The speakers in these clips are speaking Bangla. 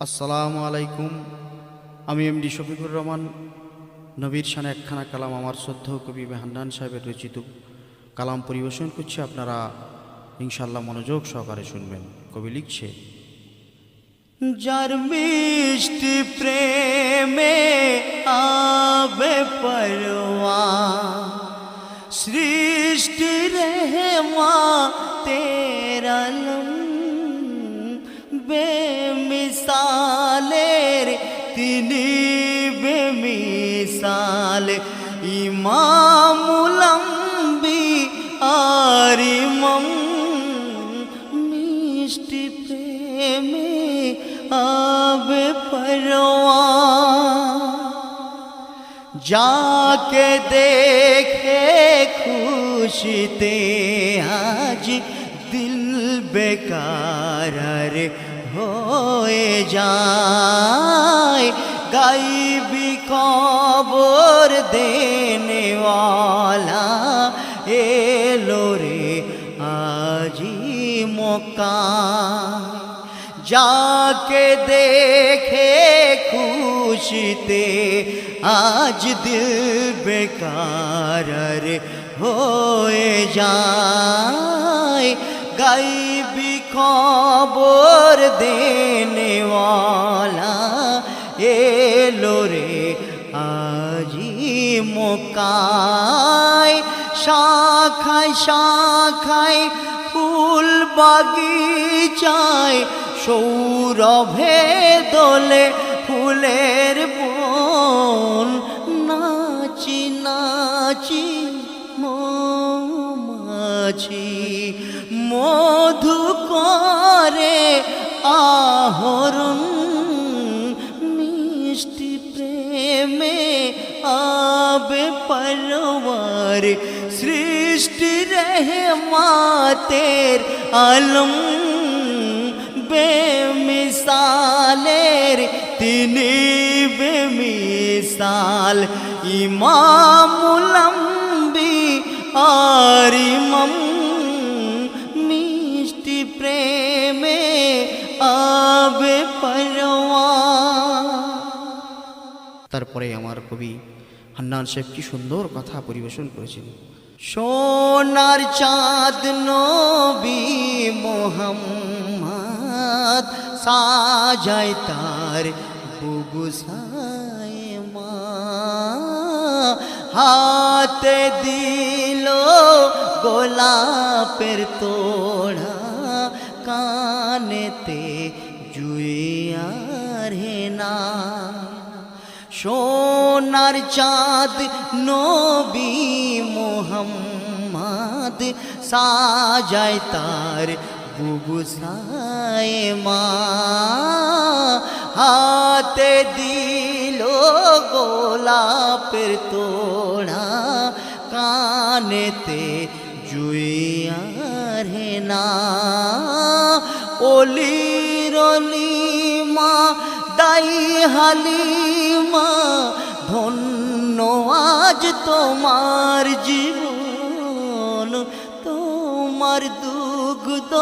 আসসালামু আলাইকুম। আমি এমডি শফিকুর রহমান নবীর শানে একখানা কালাম আমার শ্রদ্ধেয় কবি হান্নান সাহেবের রচিত কালাম পরিবেশন করছি। আপনারা ইনশাআল্লাহ মনোযোগ সহকারে শুনবেন। কবি লিখছে, যার মিষ্টি প্রেমে আবে পরওয়া সৃষ্টি রেহমা তেরালম বেমিসালের তিনি বেমিসাল ইমামুল আম্বিয়া আর ইমাম মিষ্টি প্রেমে আবে পরওয়া যাকে দেখে খুশিতে আজ দিল বেকার হয়ে যায় গাইবি খবর দেনে ওয়ালা এলো রে আজি মক্কা যাকে দেখে খুশিতে আজ দিল বেকার হয়ে যায় গাইবি খবর দেনে ওয়ালা এলো রে আজি মক্কায় শাখায় শাখায় ফুল বাগিচায় সৌরভে দোলে ফুলের বন নাচি নাচি মৌমাছি মধু করে আহরণ মিষ্টি প্রেমে আবে পরওয়ার সৃষ্টি রহমাতের আলম বেমিসালের তিনি বেমিসাল ইমামুল আম্বিয়া আর ইমাম মিষ্টি প্রেমে আবে পরওয়া। তারপরে আমার কবি হান্নান সাহেব কি সুন্দর কথা পরিবেশন করেছেন। সোনার চাঁদ নবী মোহাম্মদ সাজায় তার বুবু সায়মা হাতে দিল গোলাপের তোড়া কানেতে জুইয়ার হেনা সোনার চাঁদ নবী মোহাম্মদ সাজায় তার বুবু সায়মা হাতে দিল গোলাপের তোড়া কানেতে জুইয়ার হেনা অলির অলিমা দাই হালিমা ধন্য আজ তোমার জীবন তোমার দুগ্ধ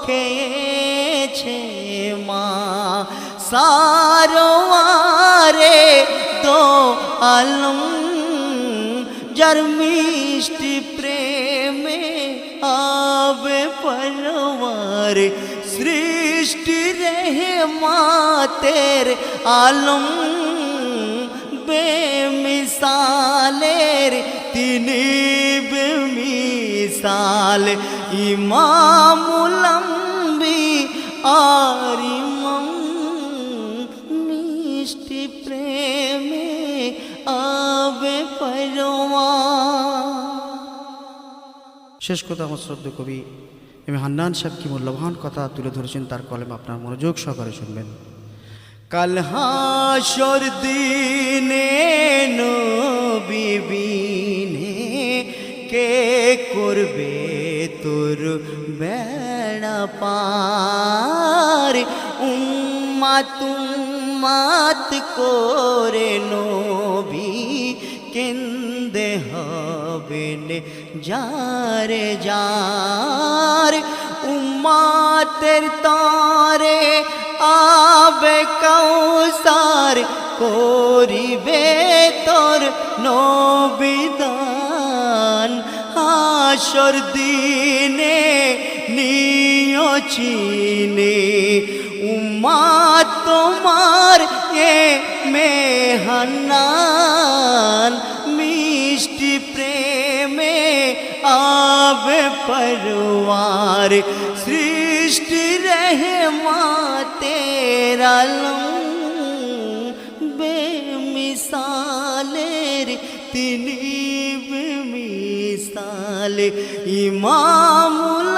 খেয়েছে মা সারোয়ারে তো আলম যার মিষ্টি প্রেমে আবে পরওয়ার সৃষ্টি রহমাতের আলম বেমিসালের তিনি বেমিসাল ইমামুল আম্বিয়া আর ইমাম মিষ্টি প্রেমে আবে পরওয়া। শেষ কথা আমার শ্রদ্ধেয় কবি হান্নান সাহেব কি মূল্যবান কথা তুলে ধরেছেন তার কলমে আপনার মনোযোগ সহকারে শুনবেন। কাল হাসর দিনে নবী বিনে কে করবে তোর বেড়া পার উম্মাত উম্মাত করে নবী কেন্দে হবেন যারে যার উম্মাতের তরে আবে করিবে তোর নবিদান হাসর দিনে নিয় চিনে উম্মাত তোমার এ মেহান্নান মিষ্টি প্রেমে আবে পরওয়ার সৃষ্টি রহমতের আলম বেমিসালের তিনি বেমিসাল ইমামুল